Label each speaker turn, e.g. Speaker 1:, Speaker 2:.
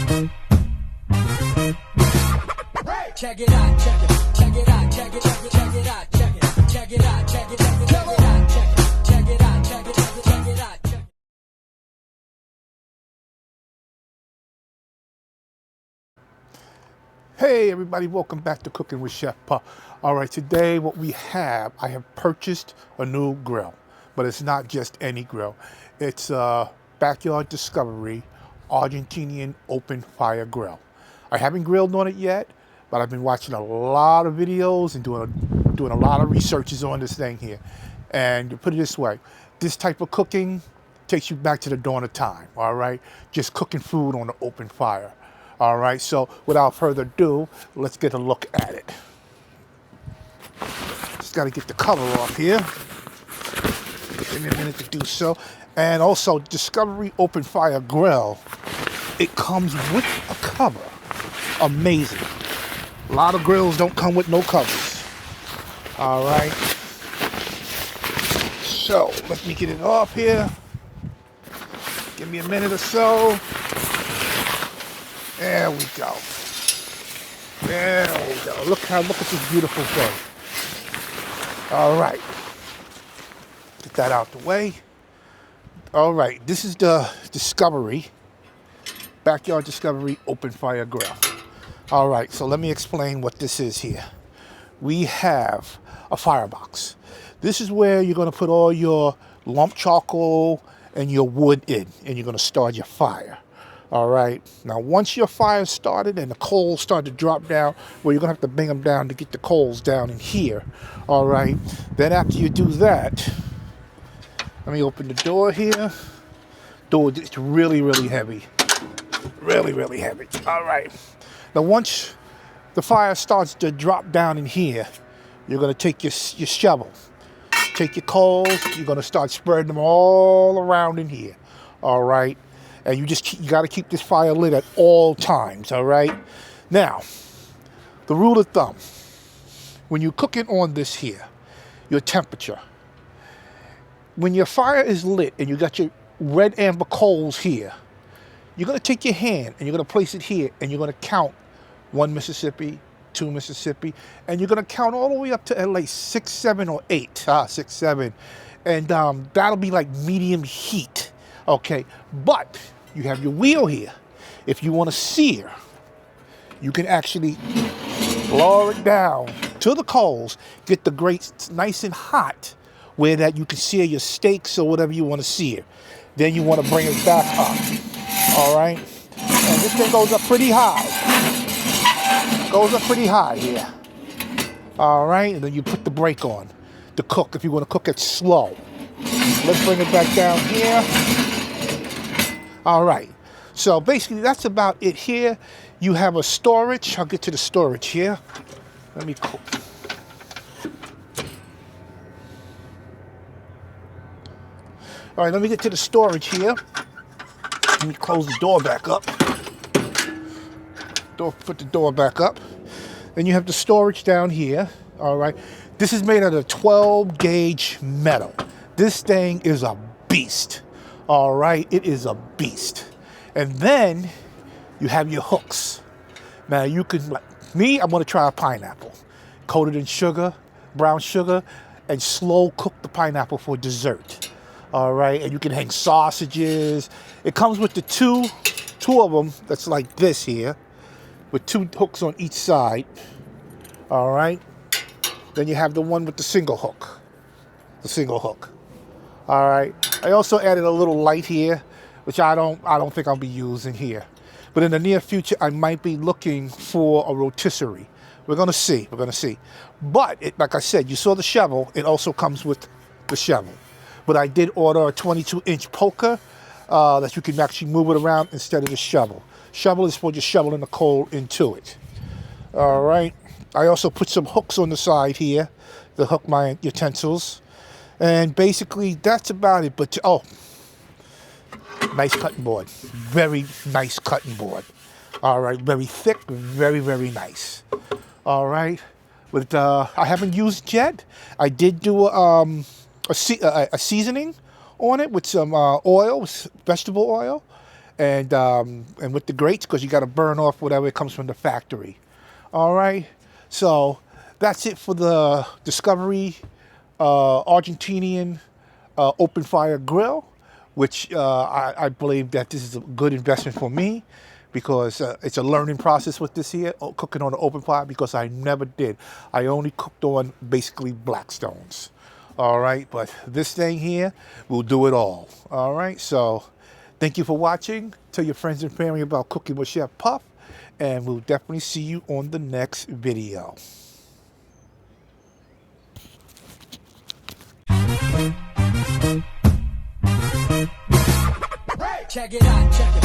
Speaker 1: Check it out, check it, check it out, check it, check it, check it out, check it, check it out, check it, check it, check it out, check it, check it out, check it, check it, check it out, check it.
Speaker 2: Hey everybody, welcome back to Cooking with Cheff Puff. All right, today what we have, I have purchased a new grill, but it's not just any grill. It's a Backyard Discovery Argentinian open fire grill. I haven't grilled on it yet, but I've been watching a lot of videos and doing a lot of researches on this thing here. And to put it this way, this type of cooking takes you back to the dawn of time, all right? Just cooking food on the open fire. All right, so without further ado, let's get a look at it. Just got to get the cover off here. Give me a minute to do so. And also, Discovery Open Fire Grill, it comes with a cover. Amazing. A lot of grills don't come with no covers. All right. So, let me get it off here. Give me a minute or so. There we go. There we go. Look at this beautiful thing. All right. Get that out the way. All right. This is the Discovery, Backyard Discovery Open Fire Grill. All right. So let me explain what this is here. We have a firebox. This is where you're going to put all your lump charcoal and your wood in, and you're going to start your fire. All right. Now, once your fire started and the coals start to drop down, well, you're going to have to bring them down to get the coals down in here. All right. Then after you do that, let me open the door here. Door, it's really, really heavy. Really, really heavy. All right. Now, once the fire starts to drop down in here, you're going to take your shovel. Take your coals. You're going to start spreading them all around in here. All right. And you got to keep this fire lit at all times, all right? Now, the rule of thumb, when you're cooking on this here, your temperature, when your fire is lit and you got your red amber coals here, you're going to take your hand and you're going to place it here and you're going to count 1 Mississippi, 2 Mississippi, and you're going to count all the way up to at least 6, 7, or 8. 6, 7. And that'll be like medium heat, okay? But you have your wheel here. If you want to sear, you can actually lower it down to the coals, get the grates nice and hot, where that you can sear your steaks or whatever you want to sear. Then you want to bring it back up. All right? And this thing goes up pretty high. Goes up pretty high here. All right? And then you put the brake on to cook if you want to cook it slow. Let's bring it back down here. All right, so basically that's about it here. You have a storage. I'll get to the storage here. Let me cook. All right, let me get to the storage here. Let me close the door back up. Put the door back up. Then you have the storage down here. All right, this is made out of 12 gauge metal. This thing is a beast. All right, it is a beast. And then you have your hooks. Now you can, like me, I'm gonna try a pineapple. Coated in sugar, brown sugar, and slow cook the pineapple for dessert. All right, and you can hang sausages. It comes with the two of them that's like this here, with 2 hooks on each side. All right, then you have the one with the single hook. All right. I also added a little light here, which I don't think I'll be using here. But in the near future, I might be looking for a rotisserie. We're gonna see. But like I said, you saw the shovel. It also comes with the shovel. But I did order a 22-inch poker that you can actually move it around instead of the shovel. Shovel is for just shoveling the coal into it. All right. I also put some hooks on the side here to hook my utensils. And basically, that's about it. But, nice cutting board. Very nice cutting board. All right. Very thick. Very, very nice. All right. But I haven't used it yet. I did do a seasoning on it with some oil, vegetable oil. and with the grates, because you got to burn off whatever it comes from the factory. All right, so that's it for the Discovery Argentinian open fire grill, which I believe that this is a good investment for me, because it's a learning process with this here, cooking on an open fire, because I never did. I only cooked on basically Blackstones. All right, but this thing here will do it all. All right, so thank you for watching. Tell your friends and family about cooking with Cheff Puff, and we'll definitely see you on the next video.
Speaker 1: Check it out, check it.